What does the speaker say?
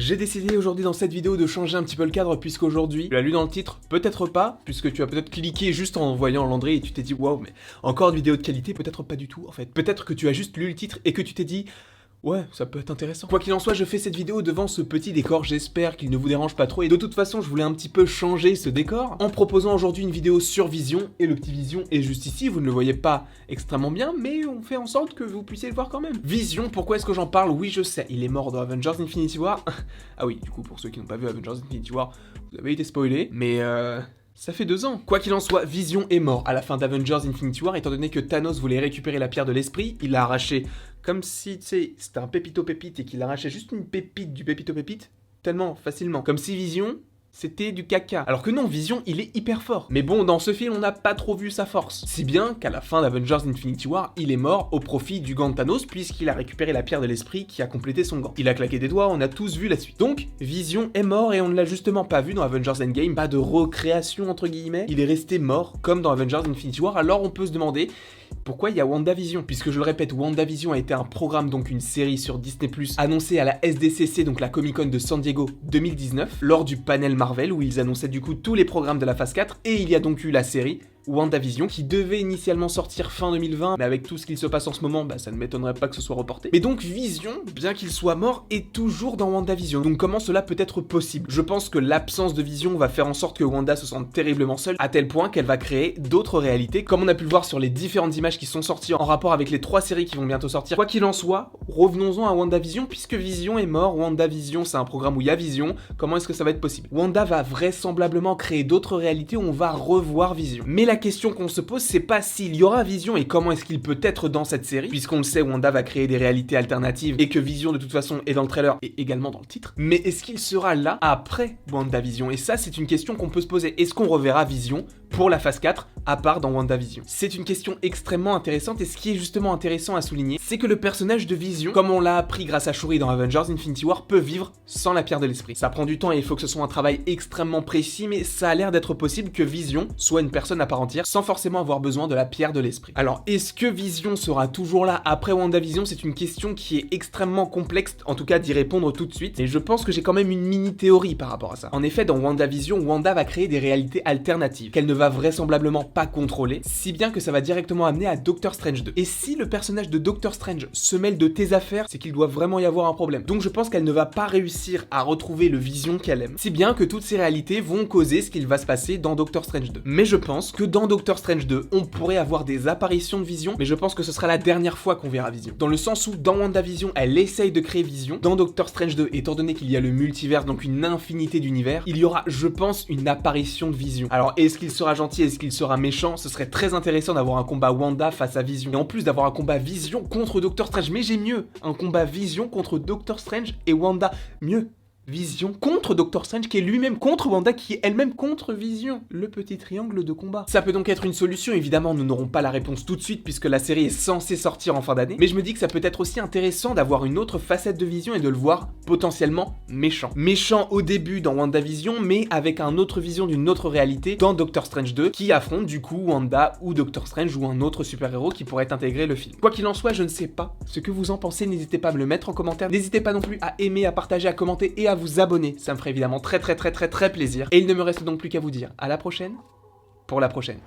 J'ai décidé aujourd'hui dans cette vidéo de changer un petit peu le cadre puisqu'aujourd'hui, tu l'as lu dans le titre, peut-être pas, puisque tu as peut-être cliqué juste en voyant Landry et tu t'es dit waouh mais encore une vidéo de qualité, peut-être pas du tout en fait. Peut-être que tu as juste lu le titre et que tu t'es dit ouais, ça peut être intéressant. Quoi qu'il en soit, je fais cette vidéo devant ce petit décor, j'espère qu'il ne vous dérange pas trop. Et de toute façon, je voulais un petit peu changer ce décor en proposant aujourd'hui une vidéo sur Vision. Et le petit Vision est juste ici, vous ne le voyez pas extrêmement bien, mais on fait en sorte que vous puissiez le voir quand même. Vision, pourquoi est-ce que j'en parle? Oui, je sais, il est mort dans Avengers Infinity War. Ah oui, du coup, pour ceux qui n'ont pas vu Avengers Infinity War, vous avez été spoilé, mais ça fait 2 ans. Quoi qu'il en soit, Vision est mort à la fin d'Avengers Infinity War, étant donné que Thanos voulait récupérer la pierre de l'esprit, il l'a arraché comme si, tu sais, c'était un pépito-pépite et qu'il arrachait juste une pépite du pépito-pépite, tellement facilement. Comme si Vision, c'était du caca. Alors que non, Vision, il est hyper fort. Mais bon, dans ce film, on n'a pas trop vu sa force. Si bien qu'à la fin d'Avengers Infinity War, il est mort au profit du gant de Thanos, puisqu'il a récupéré la pierre de l'esprit qui a complété son gant. Il a claqué des doigts, on a tous vu la suite. Donc, Vision est mort et on ne l'a justement pas vu dans Avengers Endgame. Pas de recréation, entre guillemets. Il est resté mort, comme dans Avengers Infinity War. Alors on peut se demander pourquoi il y a WandaVision, puisque je le répète, WandaVision a été un programme, donc une série sur Disney+, annoncée à la SDCC, donc la Comic Con de San Diego 2019, lors du panel Marvel, où ils annonçaient du coup tous les programmes de la phase 4, et il y a donc eu la série WandaVision, qui devait initialement sortir fin 2020, mais avec tout ce qu'il se passe en ce moment, bah ça ne m'étonnerait pas que ce soit reporté. Mais donc Vision, bien qu'il soit mort, est toujours dans WandaVision. Donc comment cela peut être possible? Je pense que l'absence de Vision va faire en sorte que Wanda se sente terriblement seule, à tel point qu'elle va créer d'autres réalités, comme on a pu le voir sur les différentes images qui sont sorties en rapport avec les 3 séries qui vont bientôt sortir. Quoi qu'il en soit, revenons-en à WandaVision, puisque Vision est mort. WandaVision, c'est un programme où il y a Vision. Comment est-ce que ça va être possible? Wanda va vraisemblablement créer d'autres réalités où on va revoir Vision. Mais la question qu'on se pose, c'est pas s'il y aura Vision et comment est-ce qu'il peut être dans cette série, puisqu'on le sait, Wanda va créer des réalités alternatives et que Vision de toute façon est dans le trailer et également dans le titre. Mais est-ce qu'il sera là après WandaVision? Et ça, c'est une question qu'on peut se poser. Est-ce qu'on reverra Vision pour la phase 4 à part dans WandaVision? C'est une question extrêmement intéressante et ce qui est justement intéressant à souligner, c'est que le personnage de Vision, comme on l'a appris grâce à Shuri dans Avengers Infinity War, peut vivre sans la pierre de l'esprit. Ça prend du temps et il faut que ce soit un travail extrêmement précis, mais ça a l'air d'être possible que Vision soit une personne à part entière sans forcément avoir besoin de la pierre de l'esprit. Alors, est-ce que Vision sera toujours là après WandaVision? C'est une question qui est extrêmement complexe, en tout cas d'y répondre tout de suite, et je pense que j'ai quand même une mini-théorie par rapport à ça. En effet, dans WandaVision, Wanda va créer des réalités alternatives, qu'elle ne va vraisemblablement pas contrôler, si bien que ça va directement amener à Doctor Strange 2. Et si le personnage de Doctor Strange se mêle de tes affaires, c'est qu'il doit vraiment y avoir un problème. Donc je pense qu'elle ne va pas réussir à retrouver le Vision qu'elle aime, si bien que toutes ces réalités vont causer ce qu'il va se passer dans Doctor Strange 2. Mais je pense que dans Doctor Strange 2, on pourrait avoir des apparitions de Vision, mais je pense que ce sera la dernière fois qu'on verra Vision. Dans le sens où, dans WandaVision, elle essaye de créer Vision. Dans Doctor Strange 2, étant donné qu'il y a le multivers, donc une infinité d'univers, il y aura, je pense, une apparition de Vision. Alors, est-ce qu'il sera gentil, est-ce qu'il sera méchant? Ce serait très intéressant d'avoir un combat Wanda face à Vision. Et en plus d'avoir un combat Vision contre Doctor Strange. Mais j'ai mieux, un combat Vision contre Doctor Strange et Wanda. Mieux. Vision contre Doctor Strange qui est lui-même contre Wanda qui est elle-même contre Vision. Le petit triangle de combat. Ça peut donc être une solution, évidemment nous n'aurons pas la réponse tout de suite puisque la série est censée sortir en fin d'année, mais je me dis que ça peut être aussi intéressant d'avoir une autre facette de Vision et de le voir potentiellement méchant. Méchant au début dans WandaVision, mais avec un autre Vision d'une autre réalité dans Doctor Strange 2 qui affronte du coup Wanda ou Doctor Strange ou un autre super-héros qui pourrait intégrer le film. Quoi qu'il en soit, je ne sais pas ce que vous en pensez, n'hésitez pas à me le mettre en commentaire, n'hésitez pas non plus à aimer, à partager, à commenter et à vous abonner, ça me ferait évidemment très plaisir. Et il ne me reste donc plus qu'à vous dire à la prochaine pour la prochaine.